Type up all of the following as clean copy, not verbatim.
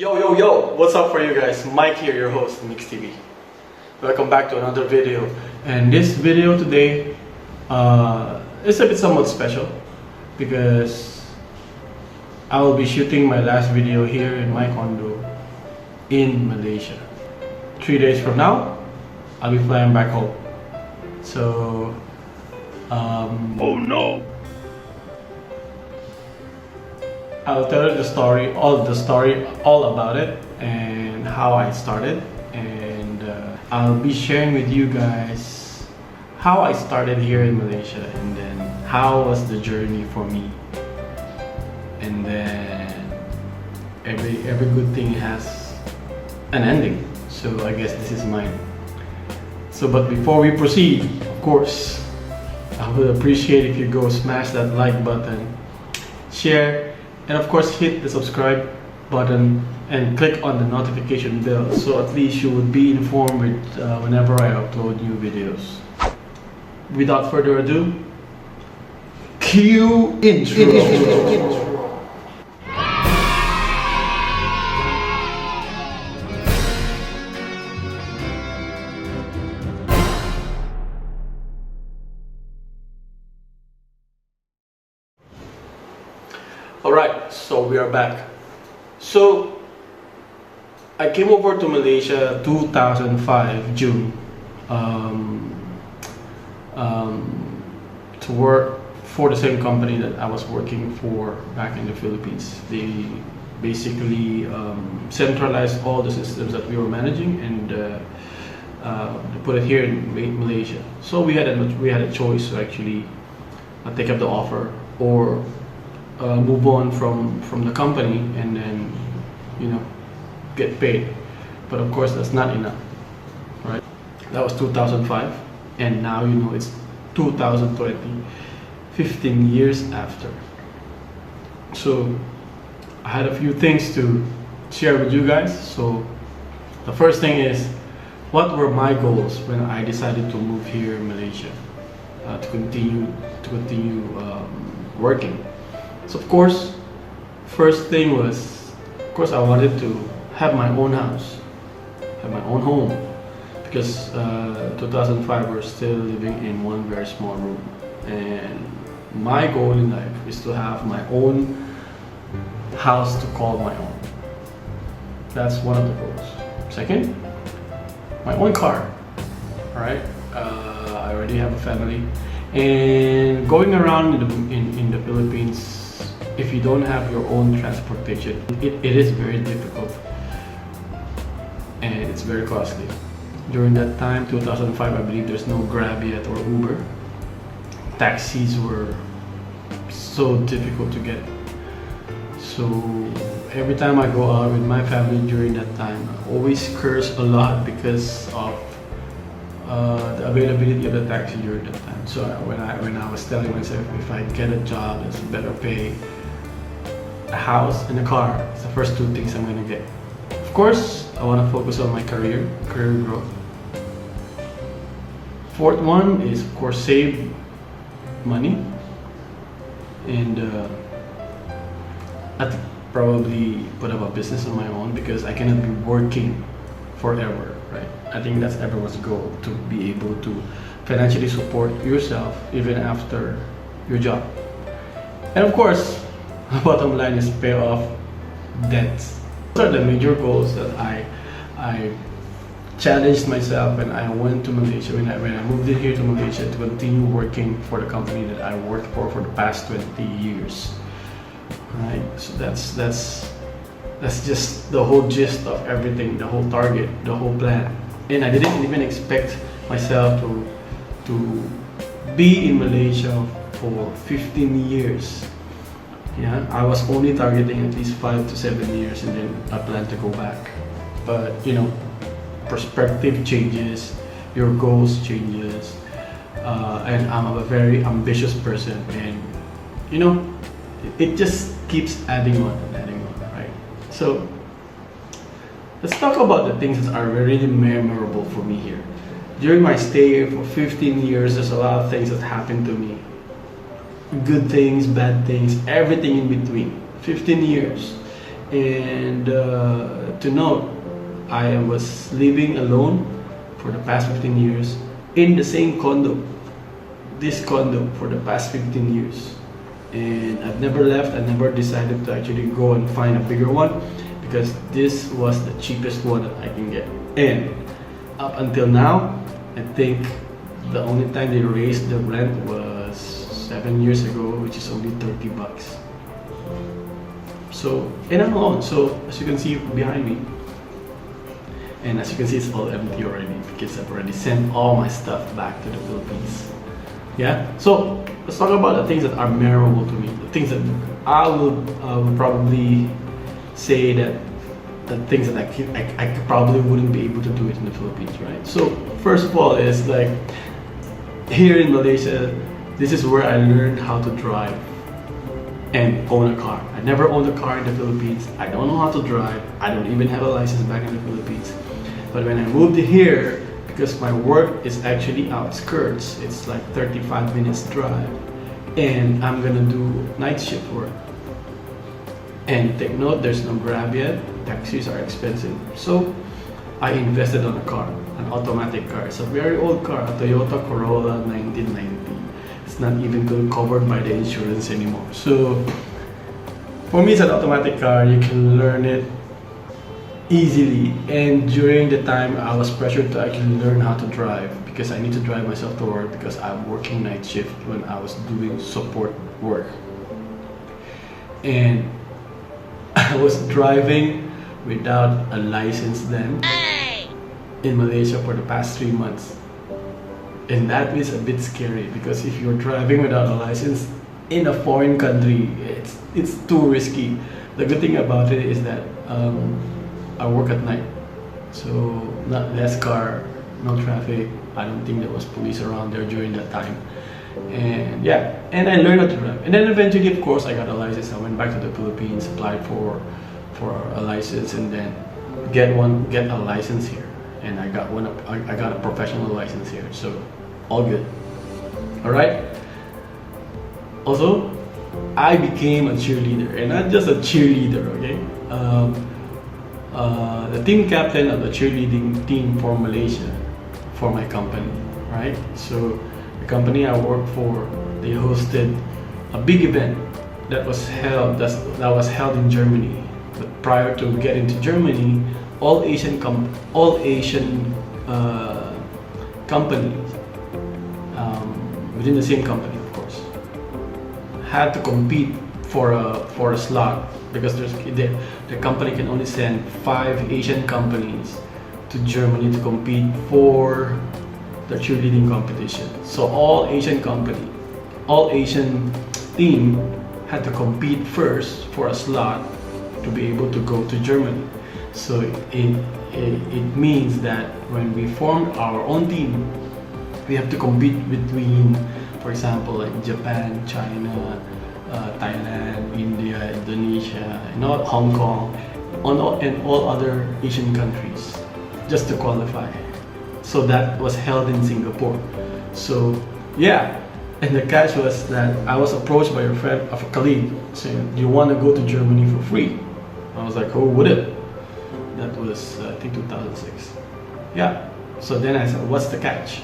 Yo, what's up for you guys? Mike here, your host, Mix TV. Welcome back to another video. And this video today is a bit somewhat special because I will be shooting my last video here in my condo in Malaysia. 3 days from now, I'll be flying back home. So, oh no! I'll tell you all about it and how I started, and I'll be sharing with you guys how I started here in Malaysia, and then how was the journey for me, and then every good thing has an ending. So I guess this is mine. So, but before we proceed, of course, I would appreciate if you go smash that like button, share, and of course hit the subscribe button and click on the notification bell, so at least you would be informed with, whenever I upload new videos. Without further ado, cue intro. Alright, so we are back. So I came over to Malaysia 2005 June to work for the same company that I was working for back in the Philippines. They basically centralized all the systems that we were managing and put it here in Malaysia. So we had a choice to actually take up the offer or move on from the company and then, get paid. But of course that's not enough, right? That was 2005, and now it's 2020, 15 years after. So I had a few things to share with you guys. So the first thing is, what were my goals when I decided to move here in Malaysia to continue working? So of course, first thing was, of course, I wanted to have my own house, have my own home, because 2005 we're still living in one very small room, and my goal in life is to have my own house to call my own. That's one of the goals. Second, my own car. All right, I already have a family, and going around in the Philippines, if you don't have your own transportation, it is very difficult and it's very costly. During that time, 2005, I believe there's no Grab yet or Uber. Taxis were so difficult to get. So every time I go out with my family during that time, I always curse a lot because of the availability of the taxi during that time. So when I was telling myself, if I get a job that's better pay, a house and a car, it's the first two things I'm gonna get. Of course, I want to focus on my career growth. Fourth one is, of course, save money, and I'd probably put up a business on my own because I cannot be working forever, right? I think that's everyone's goal, to be able to financially support yourself even after your job. And of course, the bottom line is pay off debts. Those are the major goals that I challenged myself when I went to Malaysia, when I moved in here to Malaysia to continue working for the company that I worked for the past 20 years. Right? So that's just the whole gist of everything, the whole target, the whole plan. And I didn't even expect myself to be in Malaysia for 15 years. Yeah, I was only targeting at least 5 to 7 years, and then I plan to go back. But perspective changes, your goals changes, and I'm a very ambitious person, and it just keeps adding on and adding on, right? So let's talk about the things that are really memorable for me here. During my stay here for 15 years, there's a lot of things that happened to me. Good things, bad things, everything in between. 15 years. And to note, I was living alone for the past 15 years in the same condo, this condo, for the past 15 years. And I've never left. I never decided to actually go and find a bigger one because this was the cheapest one that I can get. And up until now, I think the only time they raised the rent was 7 years ago, which is only 30 bucks. So, and I'm alone. So as you can see behind me, and as you can see, it's all empty already because I've already sent all my stuff back to the Philippines. Yeah. So let's talk about the things that are memorable to me. The things that I will probably say that the things that I probably wouldn't be able to do it in the Philippines, right? So first of all is like here in Malaysia, this is where I learned how to drive and own a car. I never owned a car in the Philippines. I don't know how to drive. I don't even have a license back in the Philippines. But when I moved here, because my work is actually outskirts, it's like 35 minutes drive, and I'm gonna do night shift work. And take note, there's no Grab yet. Taxis are expensive. So I invested on a car, an automatic car. It's a very old car, a Toyota Corolla 1990. It's not even covered by the insurance anymore. So for me, it's an automatic car. You can learn it easily. And during the time, I was pressured to actually learn how to drive because I need to drive myself to work because I'm working night shift when I was doing support work. And I was driving without a license then in Malaysia for the past 3 months. And that is a bit scary because if you're driving without a license in a foreign country, it's too risky. The good thing about it is that I work at night, so not less car, no traffic. I don't think there was police around there during that time. And yeah, and I learned how to drive. And then eventually, of course, I got a license. I went back to the Philippines, applied for a license, and then get a license here. And I got one. I got a professional license here. So all good. All right. Also, I became a cheerleader, and not just a cheerleader. Okay. The team captain of the cheerleading team for Malaysia, for my company. Right. So the company I work for, they hosted a big event that was held in Germany. But prior to getting to Germany, all Asian companies within the same company, of course, had to compete for a slot because the company can only send 5 Asian companies to Germany to compete for the cheerleading competition. So all Asian team had to compete first for a slot to be able to go to Germany. So it means that when we formed our own team, we have to compete between, for example, like Japan, China, Thailand, India, Indonesia, Hong Kong, and all other Asian countries just to qualify. So that was held in Singapore. So yeah, and the catch was that I was approached by a colleague saying, "Do you want to go to Germany for free?" I was like, "Who would it?" That was I think 2006. Yeah. So then I said, "What's the catch?"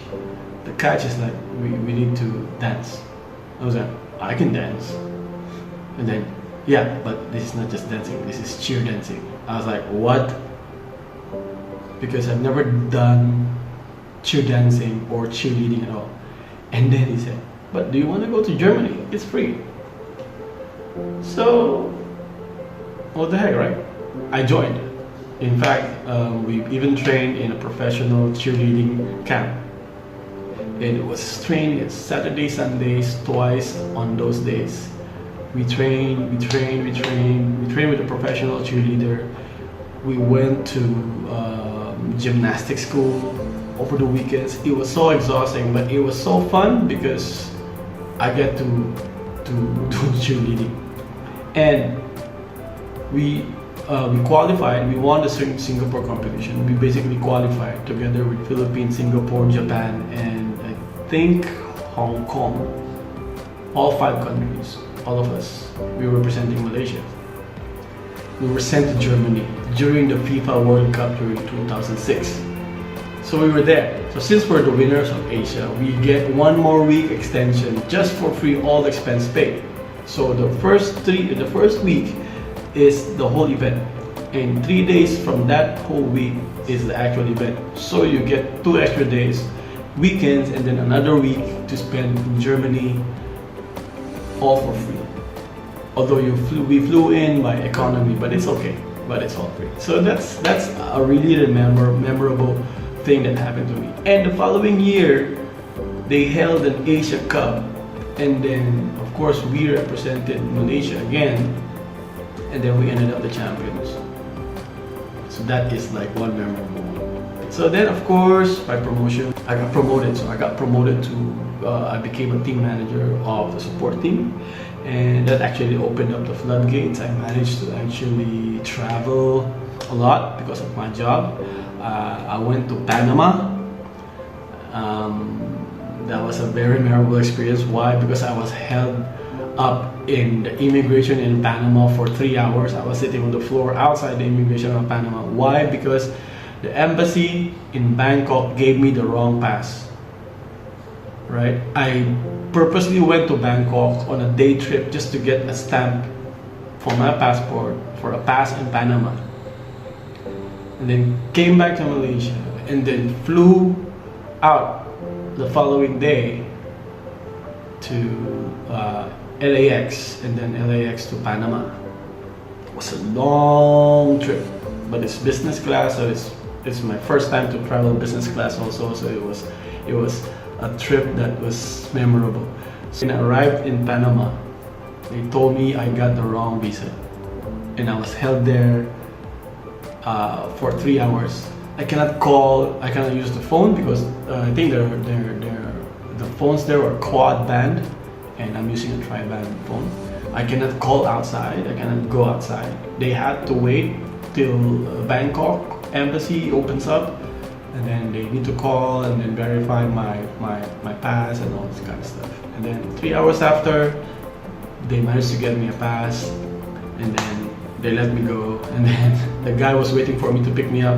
The catch is like we need to dance. I was like, "I can dance." And then, yeah, but this is not just dancing. This is cheer dancing. I was like, "What?" Because I've never done cheer dancing or cheerleading at all. And then he said, "But do you want to go to Germany? It's free." So, what the heck, right? I joined. In fact, we even trained in a professional cheerleading camp. And it was training Saturday, Sundays, twice on those days. We trained with a professional cheerleader. We went to gymnastics school over the weekends. It was so exhausting, but it was so fun because I get to do cheerleading. And we qualified. We won the Singapore competition. We basically qualified together with Philippines, Singapore, Japan, and I think Hong Kong. All 5 countries, all of us. We were representing Malaysia. we were sent to Germany during the FIFA World Cup during 2006. So we were there. So since we're the winners of Asia, we get 1 more week extension just for free, all expense paid. So the first week is the whole event, and 3 days from that whole week is the actual event. So you get 2 extra days, weekends, and then another week to spend in Germany, all for free. Although we flew in by economy, but it's okay. But it's all free. So that's a really memorable thing that happened to me. And the following year, they held an Asia Cup, and then of course we represented Malaysia again, and then we ended up the champions. So that is like one memorable one. So then of course by promotion, I got promoted. So I got promoted to, I became a team manager of the support team, and that actually opened up the floodgates. I managed to actually travel a lot because of my job. I went to Panama. That was a very memorable experience. Why? Because I was held up in the immigration in Panama for 3 hours. I was sitting on the floor outside the immigration of Panama. Why? Because the embassy in Bangkok gave me the wrong pass. Right? I purposely went to Bangkok on a day trip just to get a stamp for my passport for a pass in Panama. And then came back to Malaysia, and then flew out the following day to LAX, and then LAX to Panama. It was a long trip, but it's business class, so it's my first time to travel business class also. So it was a trip that was memorable. When I arrived in Panama, they told me I got the wrong visa, and I was held there for 3 hours. I cannot call, I cannot use the phone because I think the phones there were quad band, and I'm using a tri-band phone. I cannot call outside, I cannot go outside. They had to wait till Bangkok embassy opens up, and then they need to call and then verify my pass and all this kind of stuff. And then 3 hours after, they managed to get me a pass, and then they let me go, and then the guy was waiting for me to pick me up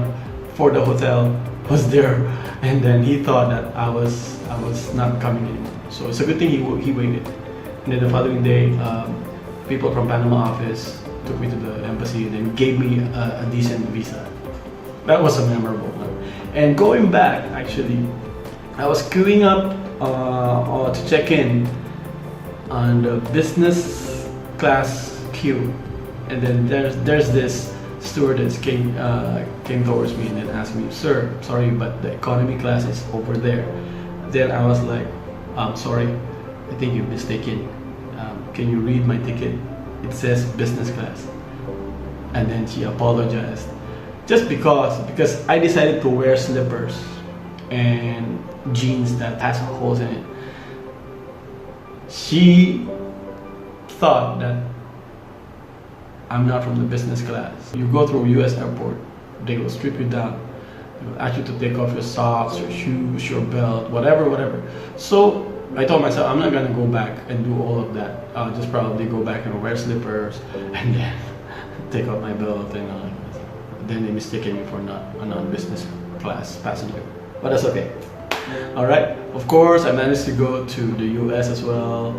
for the hotel was there, and then he thought that I was not coming in. So it's a good thing he waited. And then the following day, people from Panama office took me to the embassy and then gave me a decent visa. That was a memorable one. And going back, actually, I was queuing up to check in on the business class queue. And then there's this stewardess came towards me and then asked me, "Sir, sorry, but the economy class is over there." Then I was like, "Sorry, I think you're mistaken. Can you read my ticket? It says business class." And then she apologized, just because I decided to wear slippers and jeans that has holes in it. She thought that I'm not from the business class. You go through US airport, they will strip you down. They will ask you to take off your socks, your shoes, your belt, whatever. So I told myself I'm not gonna go back and do all of that. I'll just probably go back and wear slippers and then take off my belt and all that. Then they mistaken me for not a non-business class passenger. But that's okay. Alright, of course I managed to go to the US as well.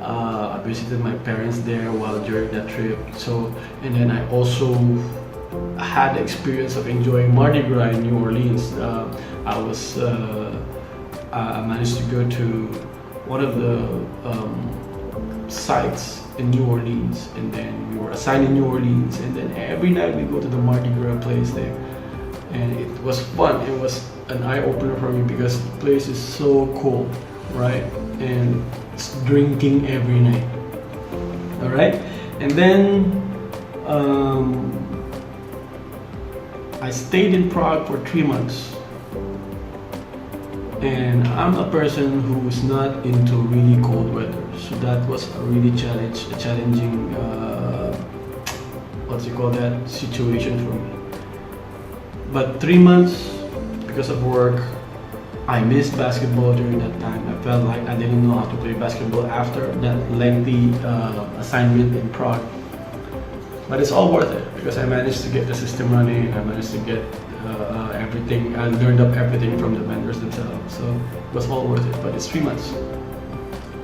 I visited my parents there while during that trip. So, and then I also had the experience of enjoying Mardi Gras in New Orleans. I managed to go to one of the sites in New Orleans, and then we were assigned in New Orleans, and then every night we go to the Mardi Gras place there, and it was fun. It was an eye-opener for me because the place is so cool, right? And it's drinking every night. All right, and then I stayed in Prague for 3 months, and I'm a person who is not into really cold weather, so that was a really challenging situation for me. But 3 months, because of work, I missed basketball during that time. I felt like I didn't know how to play basketball after that lengthy assignment in Prague. But it's all worth it because I managed to get the system running. I managed to get everything. I learned up everything from the vendors themselves. So it was all worth it. But it's 3 months.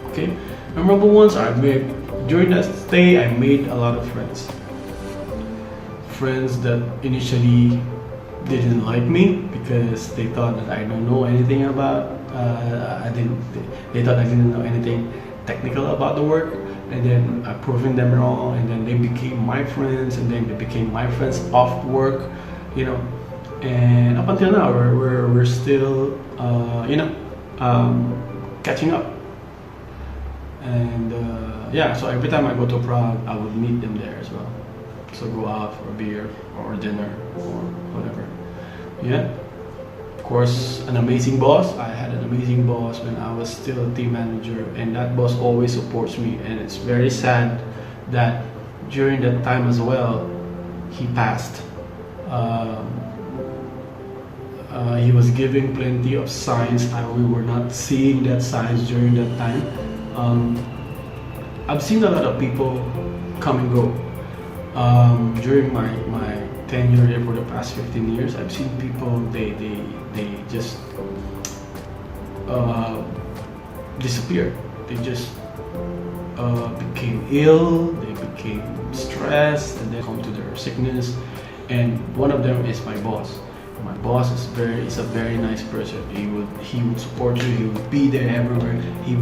Okay. Memorable ones I made during that stay. I made a lot of friends. Friends that initially didn't like me because they thought that I don't know anything about. They thought I didn't know anything technical about the work, and then I proving them wrong, and then they became my friends, and then they became my friends off work, you know. And up until now, we're still, catching up. And yeah, so every time I go to Prague, I would meet them there as well. So go out for a beer or dinner or whatever. Yeah. Of course, an amazing boss. I had an amazing boss when I was still a team manager, and that boss always supports me. And it's very sad that during that time as well, he passed. He was giving plenty of signs, and we were not seeing that signs during that time. I've seen a lot of people come and go. During my tenure here for the past 15 years, I've seen people, they just disappeared. They just became ill, they became stressed, and they come to their sickness. And one of them is my boss. My boss is a very nice person. He would support you. He would be there everywhere. He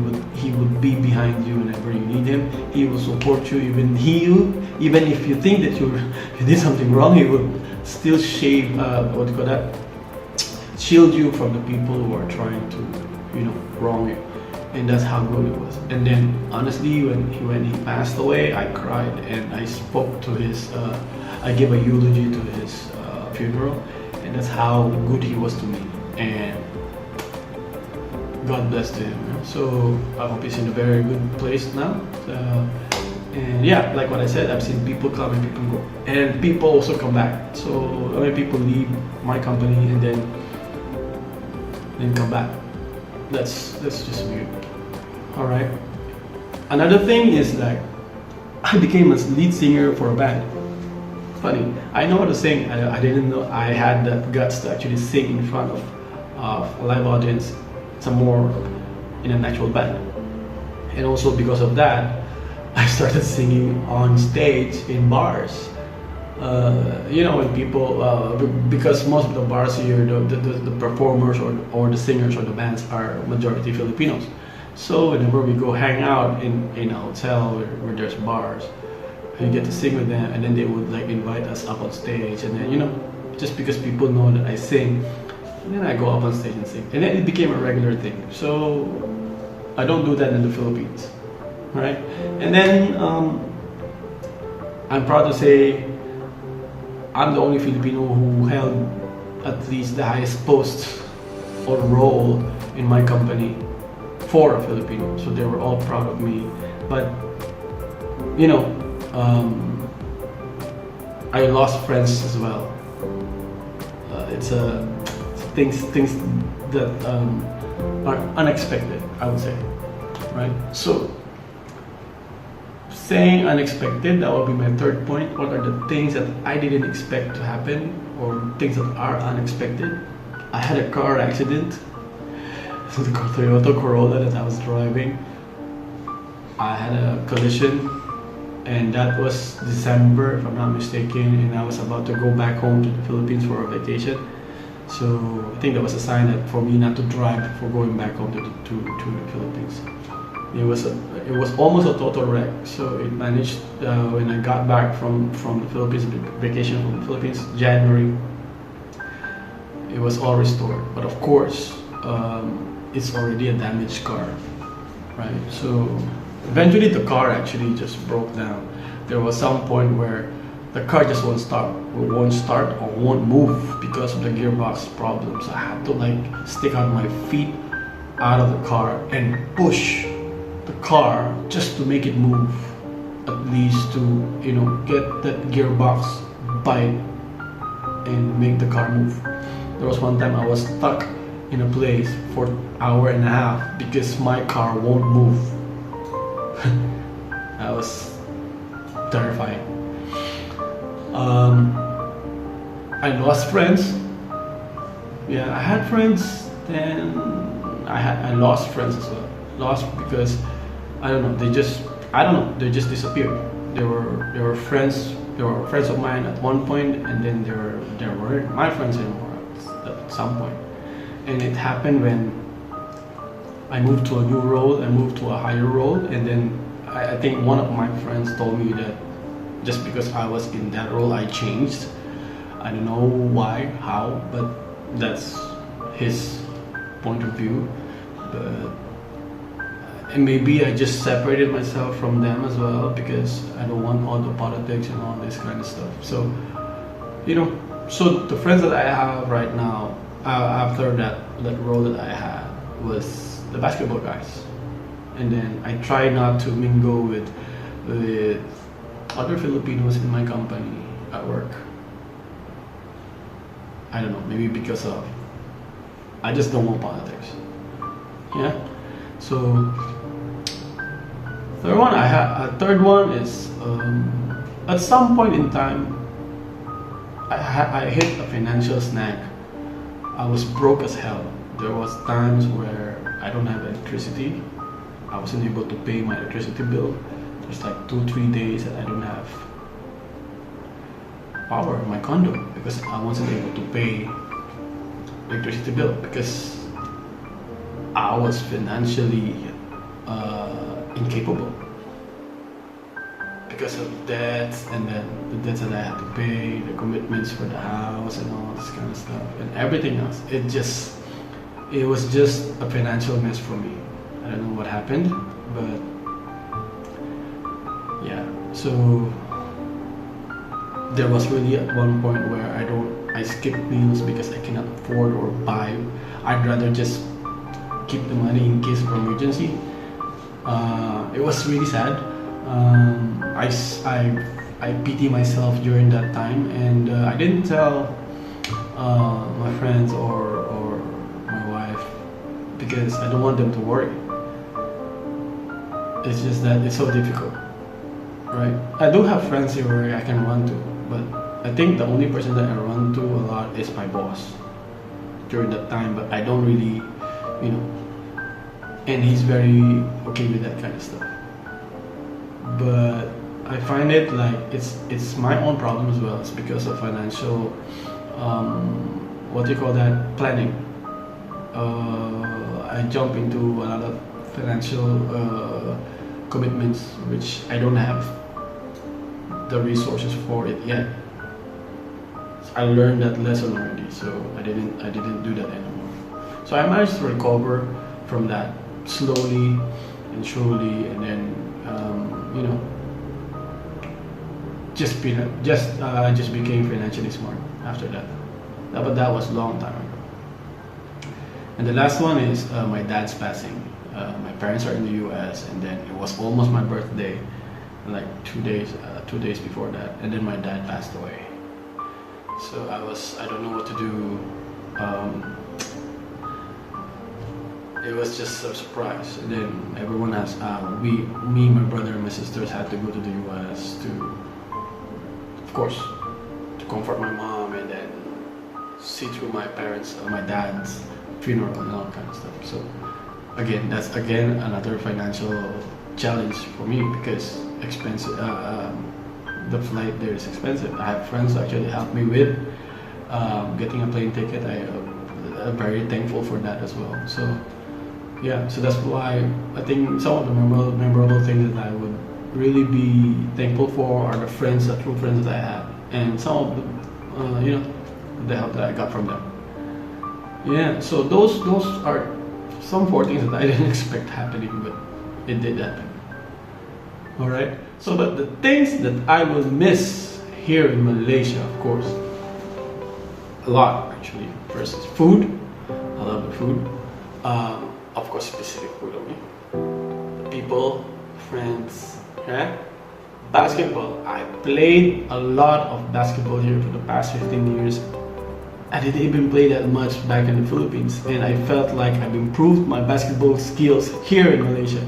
would be behind you whenever you need him. He will support you. Even if you think that you did something wrong, he would still shield you from the people who are trying to, wrong you. And that's how good it was. And then honestly, when he passed away, I cried and I spoke to his. I gave a eulogy to his funeral. And that's how good he was to me, and God blessed him. So I hope he's in a very good place now. And yeah, like what I said, I've seen people come and people go, and people also come back. So many people leave my company and then come back. That's just weird. All right. Another thing is like I became a lead singer for a band. Funny, I know how to sing. I didn't know I had the guts to actually sing in front of a live audience, some more in an actual band. And also because of that, I started singing on stage in bars. When people, because most of the bars here, the performers or the singers or the bands are majority Filipinos. So whenever we go hang out in a hotel where there's bars, you get to sing with them, and then they would like invite us up on stage, and then just because people know that I sing, and then I go up on stage and sing, and then it became a regular thing. So I don't do that in the Philippines, right? And then I'm proud to say I'm the only Filipino who held at least the highest post or role in my company for a Filipino. So they were all proud of me, but I lost friends as well. It's things that are unexpected, I would say, right? So, saying unexpected, that will be my third point. What are the things that I didn't expect to happen, or things that are unexpected? I had a car accident. The Toyota Corolla that I was driving. I had a collision. And that was December, if I'm not mistaken, and I was about to go back home to the Philippines for a vacation. So I think that was a sign that for me not to drive before going back home to the Philippines. It was almost a total wreck. So it managed when I got back from the Philippines, vacation from the Philippines, January. It was all restored, but of course, it's already a damaged car, right? So. Eventually the car actually just broke down. There was some point where the car just won't start or won't move because of the gearbox problems. I had to stick out my feet out of the car and push the car just to make it move, at least to get that gearbox bite and make the car move. There was one time I was stuck in a place for an hour and a half because my car won't move. That was terrifying. Um, I lost friends. Yeah, I had friends, then I lost friends as well. Lost because I don't know. They just disappeared. They were friends. They were friends of mine at one point, and then they weren't my friends anymore at some point. And it happened when I moved to a new role. I moved to a higher role, and then I think one of my friends told me that just because I was in that role, I changed. I don't know why, how, but that's his point of view. But and maybe I just separated myself from them as well because I don't want all the politics and all this kind of stuff. So, so the friends that I have right now, after that role that I had, was the basketball guys. And then I try not to mingle with other Filipinos in my company at work. I don't know, maybe because of I just don't want politics. Yeah. So third one is at some point in time I hit a financial snag. I was broke as hell. There was times where I don't have electricity. I wasn't able to pay my electricity bill. There's like 2-3 days that I don't have power in my condo because I wasn't able to pay electricity bill because I was financially incapable because of debts, and then the debts that I had to pay, the commitments for the house and all this kind of stuff and everything else. It was just a financial mess for me. I don't know what happened, but yeah. So there was really at one point where I skip meals because I cannot afford or buy. I'd rather just keep the money in case of emergency. It was really sad. I pity myself during that time, and I didn't tell my friends or my wife because I don't want them to worry. It's just that it's so difficult, right? I do have friends here where I can run to, but I think the only person that I run to a lot is my boss during that time, but I don't really, and he's very okay with that kind of stuff. But I find it like it's my own problem as well. It's because of financial, what do you call that, planning. I jump into a lot of financial commitments which I don't have the resources for it yet. I learned that lesson already, so I didn't do that anymore. So I managed to recover from that slowly and surely, and then just became financially smart after that. But that was a long time ago. And the last one is my dad's passing. My parents are in the U.S. and then it was almost my birthday, like 2 days before that, and then my dad passed away. So I don't know what to do. It was just a surprise. And then everyone has, me, my brother, and my sisters had to go to the U.S. to, of course, to comfort my mom and then see through my dad's funeral and all kind of stuff. So that's another financial challenge for me because expensive. The flight there is expensive. I have friends who actually help me with getting a plane ticket. I'm very thankful for that as well. So yeah, so that's why I think some of the memorable things that I would really be thankful for are the true friends that I have, and some of the help that I got from them. Yeah, so those are some 4 things that I didn't expect happening, but it did happen. Alright, so but the things that I will miss here in Malaysia, of course, a lot actually. First is food. I love the food. Of course, specific food only. The people, friends, yeah? Basketball. I played a lot of basketball here for the past 15 years. I didn't even play that much back in the Philippines, and I felt like I've improved my basketball skills here in Malaysia.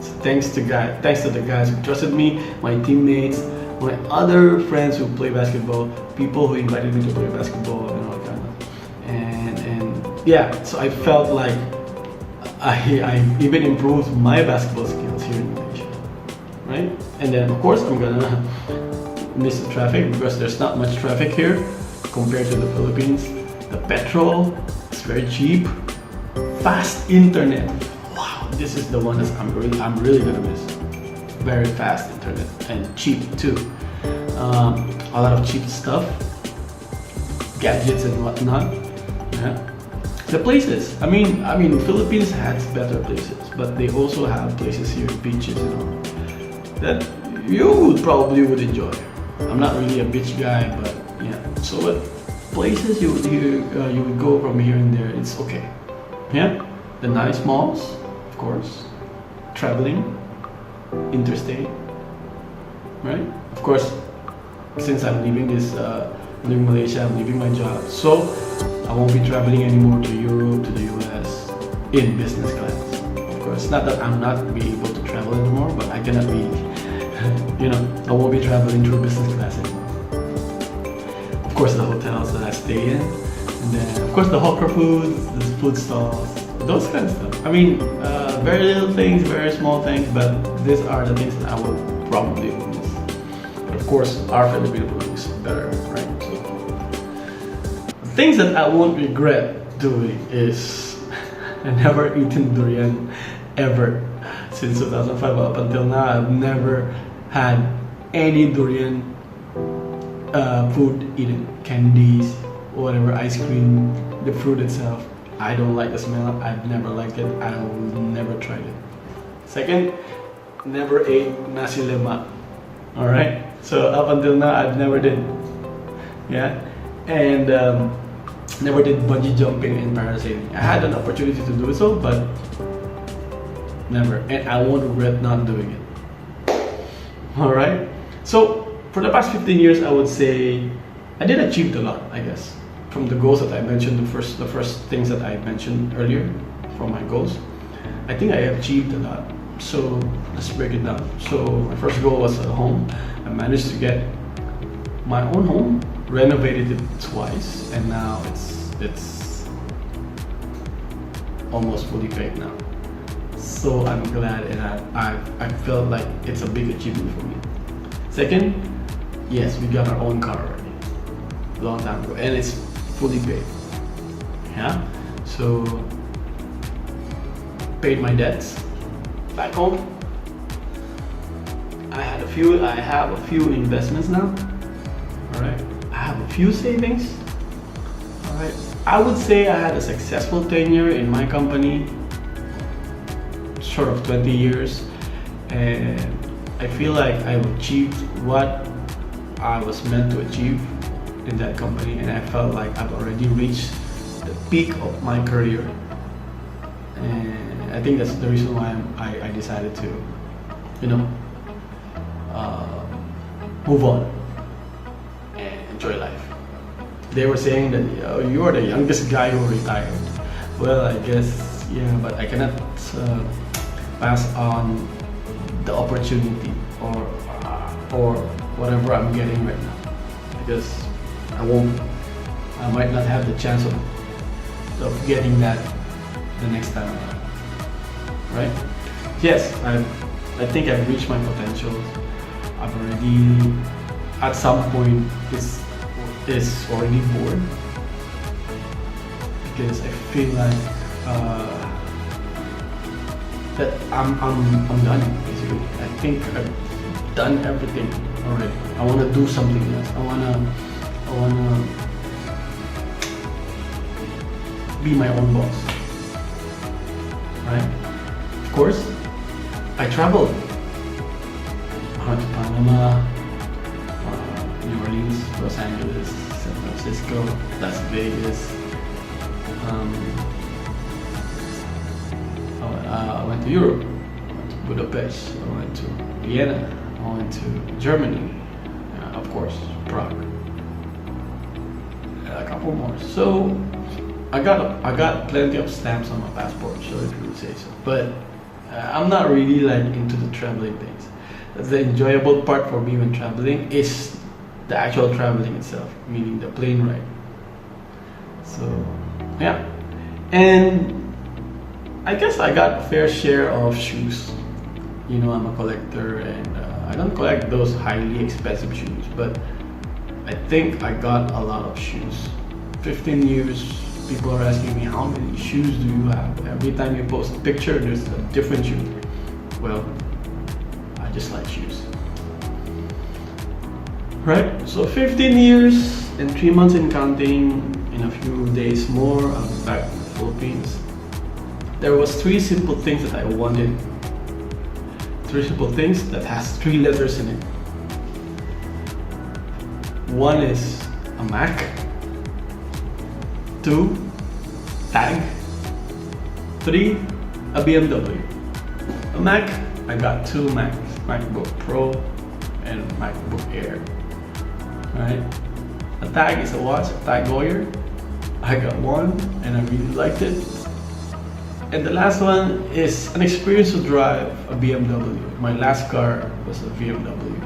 So thanks to the guys who trusted me, my teammates, my other friends who play basketball, people who invited me to play basketball and all kind of, and yeah, so I felt like I even improved my basketball skills here in Malaysia, right? And then of course I'm gonna miss the traffic because there's not much traffic here compared to the Philippines. The petrol is very cheap, fast internet. Wow, this is the one that I'm really gonna miss. Very fast internet and cheap too. A lot of cheap stuff, gadgets and whatnot. Yeah. The places. I mean, Philippines has better places, but they also have places here, beaches and all, that you probably would enjoy. I'm not really a beach guy, but yeah. So what places you would go from here and there? It's okay. Yeah, the nice malls, of course. Traveling, interstate, right? Of course, since I'm leaving leaving Malaysia, I'm leaving my job, so I won't be traveling anymore to Europe, to the US in business class. Of course, not that I'm not be able to travel anymore, but I cannot be, I won't be traveling through business class anymore. Of course, the hotels that I stay in, and then of course the hawker foods, the food stalls, those kind of stuff. I mean, very little things, very small things, but these are the things that I will probably miss. But of course, our Filipino food is better, right? So, things that I won't regret doing is I never eaten durian ever. Since 2005 up until now, I've never had any durian food eaten. Candies, whatever, ice cream, the fruit itself. I don't like the smell. I've never liked it. I will never try it. Second, never ate nasi lemak. Alright? So up until now, I've never did. Yeah? And never did bungee jumping and parasailing. I had an opportunity to do so, but never. And I won't regret not doing it. Alright? So for the past 15 years, I would say I did achieve a lot, I guess. From the goals that I mentioned, the first things that I mentioned earlier, from my goals, I think I achieved a lot. So let's break it down. So my first goal was a home. I managed to get my own home, renovated it twice, and now it's almost fully paid now. So I'm glad, and I felt like it's a big achievement for me. Second, yes, we got our own car already, long time ago, and it's fully paid. Yeah, so paid my debts back home. I have a few investments now. All right, I have a few savings. All right, I would say I had a successful tenure in my company, short of 20 years, and I feel like I've achieved what I was meant to achieve in that company, and I felt like I've already reached the peak of my career. And I think that's the reason why I decided to, move on and enjoy life. They were saying that you are the youngest guy who retired. Well, I guess, yeah, but I cannot pass on the opportunity or whatever I'm getting right now, because I might not have the chance of getting that the next time around. Right? Yes, I think I've reached my potential. I've already, at some point, is already bored, because I feel like that I'm done, basically. I think I've done everything already. I want to do something else. I wanna be my own boss. Right? Of course, I traveled. I went to Panama, New Orleans, Los Angeles, San Francisco, Las Vegas. I went to Europe. I went to Budapest. I went to Vienna. I went to Germany. Of course, Prague. A couple more. So I got plenty of stamps on my passport, so if you would say so. But I'm not really like into the traveling things. the enjoyable part for me when traveling is the actual traveling itself, meaning the plane ride. So yeah, and I guess I got a fair share of shoes. You know, I'm a collector, and I don't collect those highly expensive shoes, but I think I got a lot of shoes. 15 years, people are asking me, how many shoes do you have? Every time you post a picture, there's a different shoe. Well, I just like shoes. Right, so 15 years and 3 months in counting. In a few days more, I'll be back in the Philippines. There was 3 simple things that I wanted. 3 simple things that has 3 letters in it. One is a Mac. 2, tag. 3, a BMW. A Mac, I got 2 Macs, MacBook Pro and MacBook Air. Right? A tag is a watch, a Tag Heuer. I got one and I really liked it. And the last one is an experience to drive a BMW. My last car was a BMW.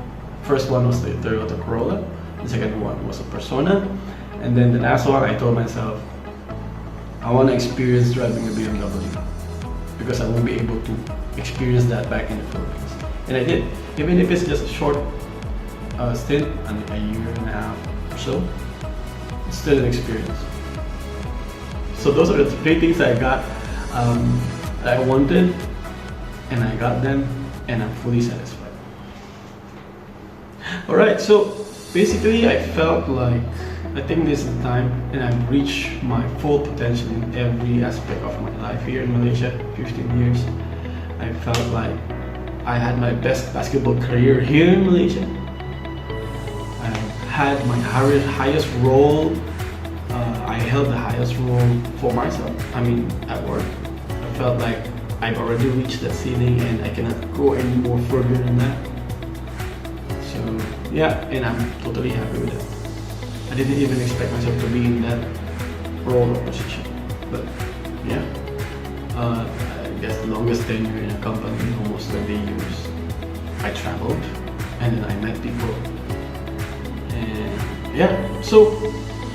First one was the Toyota Corolla. The second one was a Persona. And then the last one, I told myself, I want to experience driving a BMW because I won't be able to experience that back in the Philippines. And I did, even if it's just a short stint, a year and a half or so, it's still an experience. So those are the 3 things I got that I wanted, and I got them, and I'm fully satisfied. Alright, so basically I felt like I think this is the time and I've reached my full potential in every aspect of my life here in Malaysia, 15 years. I felt like I had my best basketball career here in Malaysia. I had my highest role. I held the highest role for myself. I mean, at work. I felt like I've already reached that ceiling and I cannot go any more further than that. So yeah, and I'm totally happy with it. I didn't even expect myself to be in that role or position. But yeah, I guess the longest tenure in a company, almost 20 years. I traveled and then I met people. And yeah, so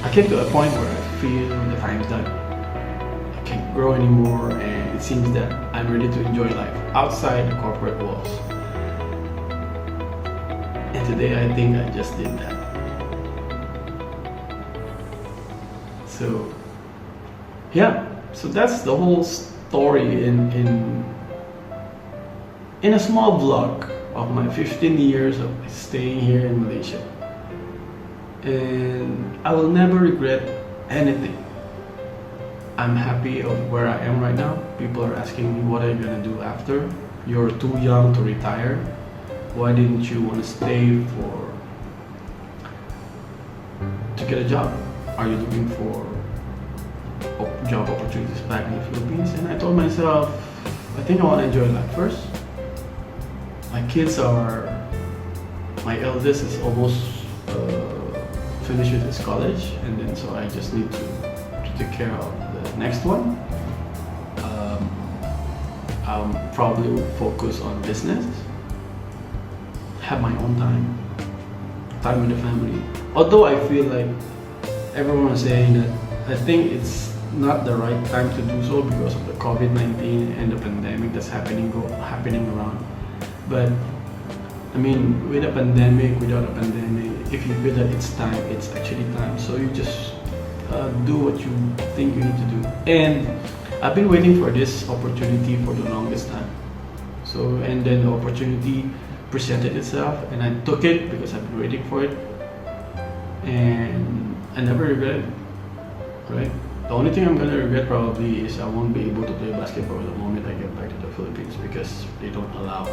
I came to a point where I feel that I'm done. I can't grow anymore, and it seems that I'm ready to enjoy life outside the corporate walls. And today I think I just did that. So yeah, so that's the whole story in a small vlog of my 15 years of staying here in Malaysia. And I will never regret anything. I'm happy of where I am right now. People are asking me, what are you gonna do after? You're too young to retire. Why didn't you want to stay to get a job? Are you looking for job opportunities back in the Philippines? And I told myself, I think I want to enjoy life first. My eldest is almost finished with his college, and then so I just need to take care of the next one. I'll probably focus on business, have my own time with the family. Although I feel like everyone is saying that I think it's not the right time to do so because of the COVID-19 and the pandemic that's happening around. But I mean, with a pandemic, without a pandemic, if you feel that it's time, it's actually time. So you just do what you think you need to do. And I've been waiting for this opportunity for the longest time. So, and then the opportunity presented itself, and I took it because I've been waiting for it. And I never regret it, right? The only thing I'm gonna regret probably is I won't be able to play basketball the moment I get back to the Philippines because they don't allow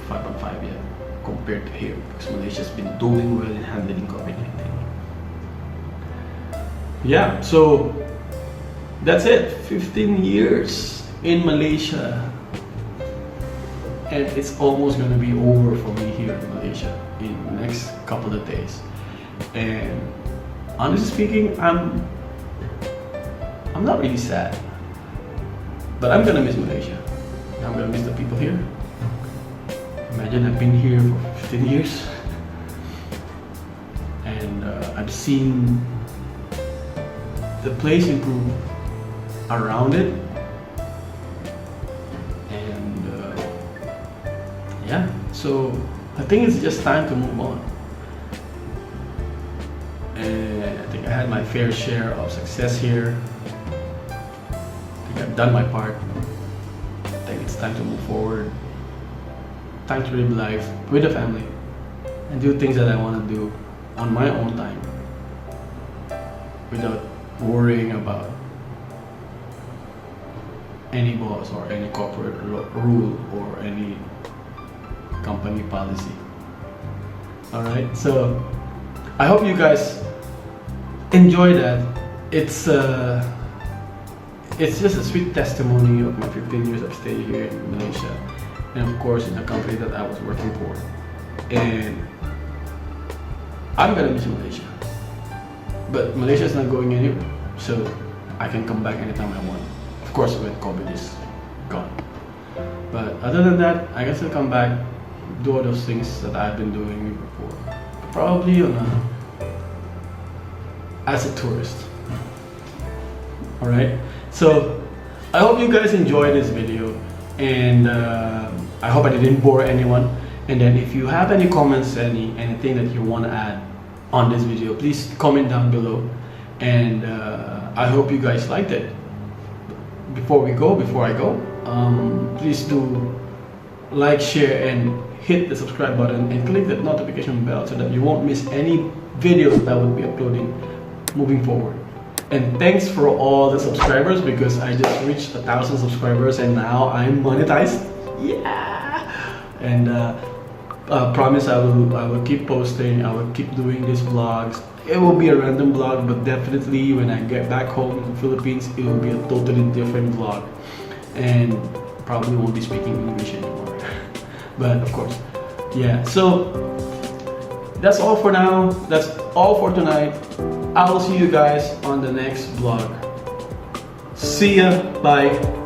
5-on-5 yet compared to here, because Malaysia's been doing well in handling COVID-19. Yeah, so that's it. 15 years in Malaysia, and it's almost gonna be over for me here in Malaysia in the next couple of days. And honestly speaking, I'm not really sad, but I'm gonna miss Malaysia. I'm gonna miss the people here. Imagine I've been here for 15 years and I've seen the place improve around it, and yeah, so I think it's just time to move on. And I think I had my fair share of success here. I think I've done my part. I think it's time to move forward. Time to live life with the family and do things that I want to do on my own time without worrying about any boss or any corporate rule or any company policy. Alright, so I hope you guys enjoy that. It's just a sweet testimony of my 15 years of stay here in Malaysia, and of course in the company that I was working for. And I'm gonna miss Malaysia, but Malaysia is not going anywhere, so I can come back anytime I want. Of course when COVID is gone, but other than that, I can still come back, do all those things that I've been doing before, probably as a tourist. Alright, so I hope you guys enjoyed this video, and I hope I didn't bore anyone. And then if you have any comments, anything that you want to add on this video, please comment down below. And I hope you guys liked it. Before I go, please do like, share, and hit the subscribe button and click that notification bell so that you won't miss any videos that I will be uploading moving forward. And thanks for all the subscribers, because I just reached 1,000 subscribers and now I'm monetized. Yeah! And promise I will keep posting, I will keep doing these vlogs. It will be a random vlog, but definitely when I get back home in the Philippines, it will be a totally different vlog. And probably won't be speaking English anymore. But of course, yeah. So that's all for now. That's all for tonight. I will see you guys on the next vlog. See ya. Bye.